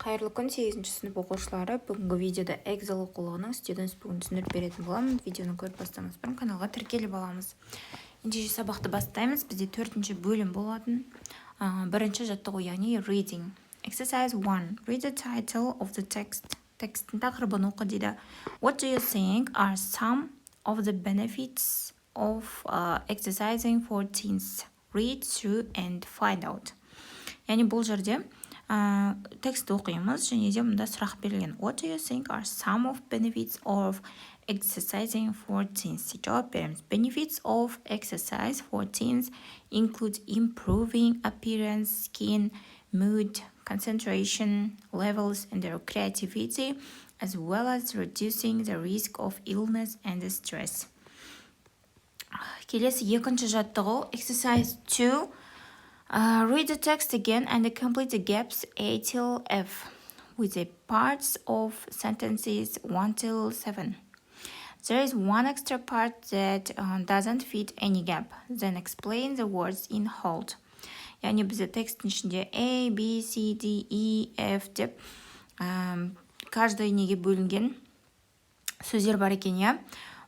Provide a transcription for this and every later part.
Қайырлы күн, 8-ші сынып оқушылары. Бүгінгі видеода Excel оқулығының students бүгін түсіндіріп беретін боламын. Видеоны көріп бастамас бұрын каналға тіркеліп аламыз. Ендеше сабақты бастаймыз. Бізде 4-ші бөлім болатын. Бірінші жаттығу, яғни reading. Exercise 1. Read the title of the text. Текстің тақырыбын оқы дейді. What do you think are some of the benefits of exercising for teens? Read through and find out. Яғни бұл жерде текст оқимыз және де мұнда сұрақ берілген. What do you think are some of benefits of exercising for teens? Жауап береміз. Benefits of exercise for teens include improving appearance, skin, mood, concentration levels, and their creativity, as well as reducing the risk of illness and stress. Келесі екінші жаттығу, exercise 2. Read the text again and complete the gaps A till F with the parts of sentences 1 till 7. There is one extra part that doesn't fit any gap. Then explain the words in whole. Яғни бізде текстің ішінде A, B, C, D, E, F деп каждый неге бөлінген сөздер бар екен, иә.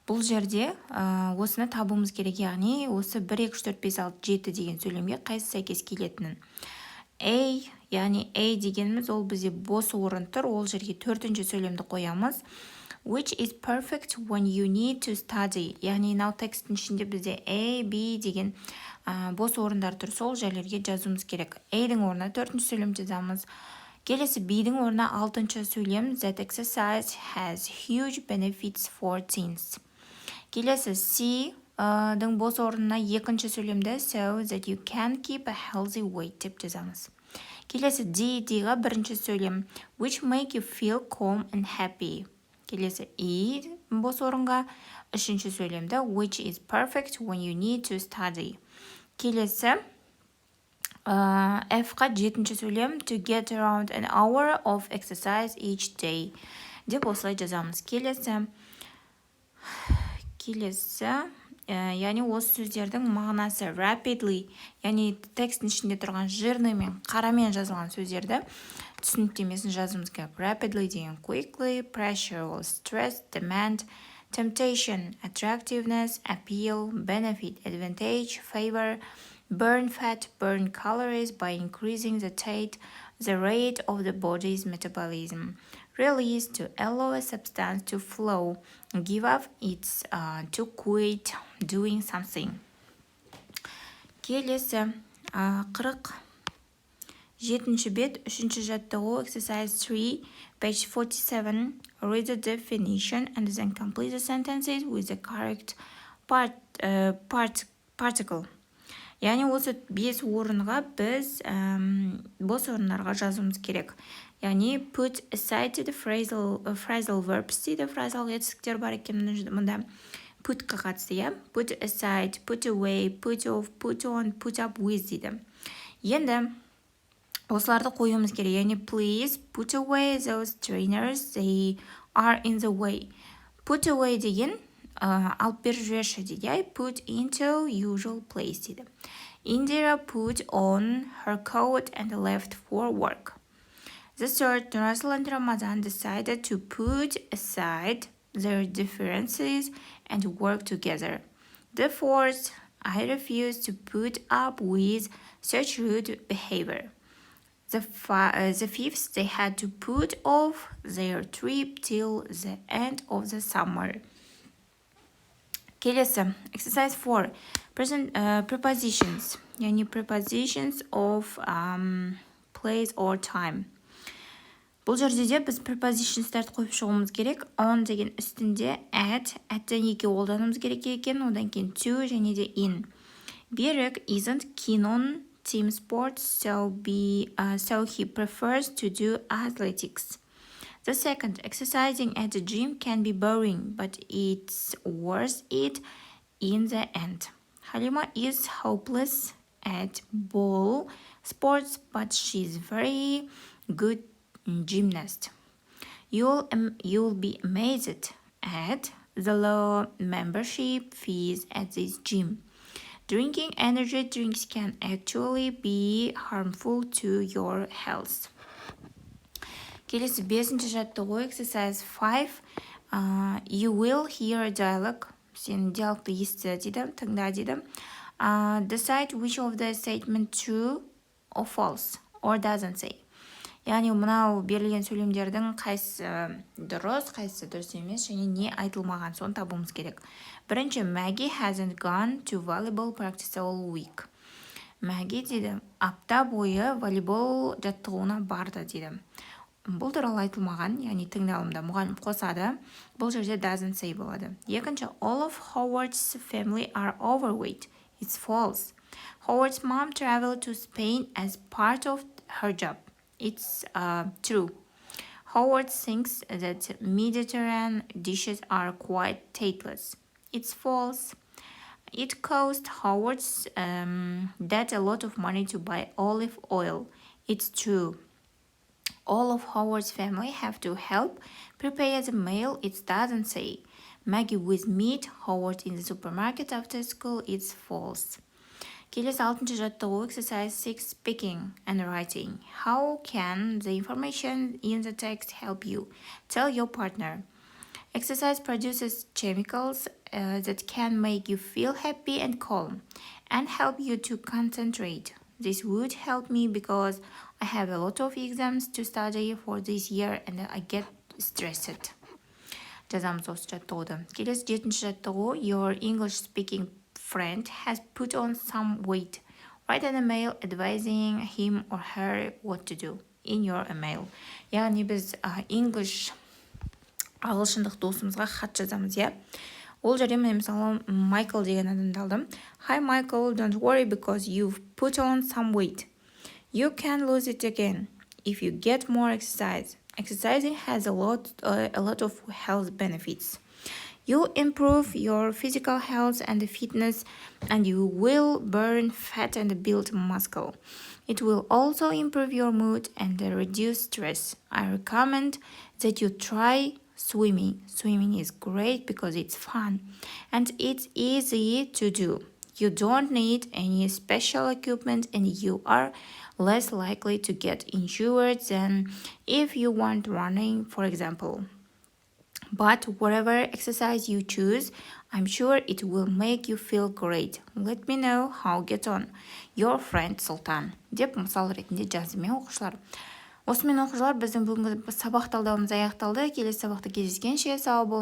Бұл жерде осыны табуымыз керек, яғни осы 1, 2, 3, 4, 5, 6, 7 деген сөйлемге қайсы сәйкес келетінін. A, яғни A дегеніміз ол бізде бос орын тұр, ол жерге 4-ші сөйлемді қоямыз. Which is perfect when you need to study. Яғни нау текстің ішінде бізде A, B деген бос орындар тұр, сол жерлерге жазуымыз керек. A-дің орнына 4-ші сөйлем жазамыз. Келесі B-дің орнына 6-ші сөйлем. That exercise has huge benefits for teens. Келесі C-дің бос орнына 2-ші сөйлемді so that you can keep a healthy weight деп жазамыз. Келесі D-ға 1-ші сөйлем which make you feel calm and happy. Келесі E бос орынға 3-ші сөйлемді which is perfect when you need to study. Келесі F-ға 7-ші сөйлем to get around an hour of exercise each day деп осылай жазамыз. Келесі, яғни осы сөздердің мағынасы rapidly, яғни текстің ішінде тұрған жирный мен қарамен жазылған сөздерді түсініктемесін жазуымыз керек. Rapidly деген quickly, pressure or stress, demand, temptation, attractiveness, appeal, benefit, advantage, favor, burn fat, burn calories by increasing the rate of the body's metabolism. Release to allow a substance to flow. Give up it's to quit doing something. Келесі 47-ші бет, 3-ші жаттығу, exercise 3, page 47. Read the definition and then complete the sentences with the correct particle. Яғни осы 5 орынға біз бос орындарға жазуымыз керек. Яғни put aside the phrasal verbs дейді. Phrasal етістіктер бар екен мұнда. Put-қа қатысты, иә. Put aside, put away, put off, put on, put up with дейді. Енді осыларды қоюымыз керек. Яғни please put away those trainers, they are in the way. Put away деген алып беріп жіберші дейді. Put into usual place дейді. Indira put on her coat and left for work. The third, Russell and Ramadan decided to put aside their differences and work together. The fourth, I refuse to put up with such rude behavior. The fifth, they had to put off their trip till the end of the summer. Келесі, exercise 4, prepositions, яғни prepositions of place or time. Бұл жерде де біз prepositions'тарды қойып шығуымыз керек. On деген үстінде at-тен 2 қолдануымыз керек екен, одан кейін to және де in. Берік isn't keen on team sports, so he prefers to do athletics. The second, exercising at the gym can be boring, but it's worth it in the end. Halima is hopeless at ball sports, but she's very good gymnast. You'll be amazed at the low membership fees at this gym. Drinking energy drinks can actually be harmful to your health. Келесі 5-ші жаттығу exercise 5. You will hear a dialogue. Сен диалогты ести дейді, тыңда дейді. Decide which of the statement true or false or doesn't say. Яғни мынау берілген сөйлемдердің қайсы дұрыс емес және не айтылмаған, соны табуымыз керек. Бірінші, Maggie hasn't gone to volleyball practice all week. Maggie дейді, апта бойы волейбол жаттығуына барды дейді. Бұл туралы айтылмаған, яғни тыңдалымда мұғалім қосады. Бұл жерде doesn't say болады. Екінші, all of Howard's family are overweight. It's false. Howard's mom traveled to Spain as part of her job. It's true. Howard thinks that Mediterranean dishes are quite tasteless. It's false. It cost Howard's dad a lot of money to buy olive oil. It's true. All of Howard's family have to help prepare the meal. It doesn't say. Maggie with meat, Howard in the supermarket after school. It's false. Келесі 6-ші жаттығу exercise 6 speaking and writing. How can the information in the text help you? Tell your partner. Exercise produces chemicals that can make you feel happy and calm and help you to concentrate. This would help me because I have a lot of exams to study for this year and I get stressed. Жазамыз осы жаттығуды. Келесі 7-ші жаттығу. Your English speaking friend has put on some weight. Write an email advising him or her what to do in your email. Яғни біз English ағылшындық досымызға хат жазамыз, иә. Ол жерде мен мысалы Michael деген адамды алдым. Hi Michael, don't worry because you've put on some weight. You can lose it again if you get more exercise. Exercising has a lot of health benefits. You improve your physical health and fitness, and you will burn fat and build muscle. It will also improve your mood and reduce stress. I recommend that you try swimming. Swimming is great because it's fun and it's easy to do. You don't need any special equipment and you are less likely to get injured than if you went running, for example. But whatever exercise you choose, I'm sure it will make you feel great. Let me know how get on. Your friend Sultan. Деп мысал ретінде жаздым оқушылар. Осымен оқушылар біздің бүгінгі сабақ талдауымыз аяқталды. Келесі сабақта кездескенше сау болыңыздар.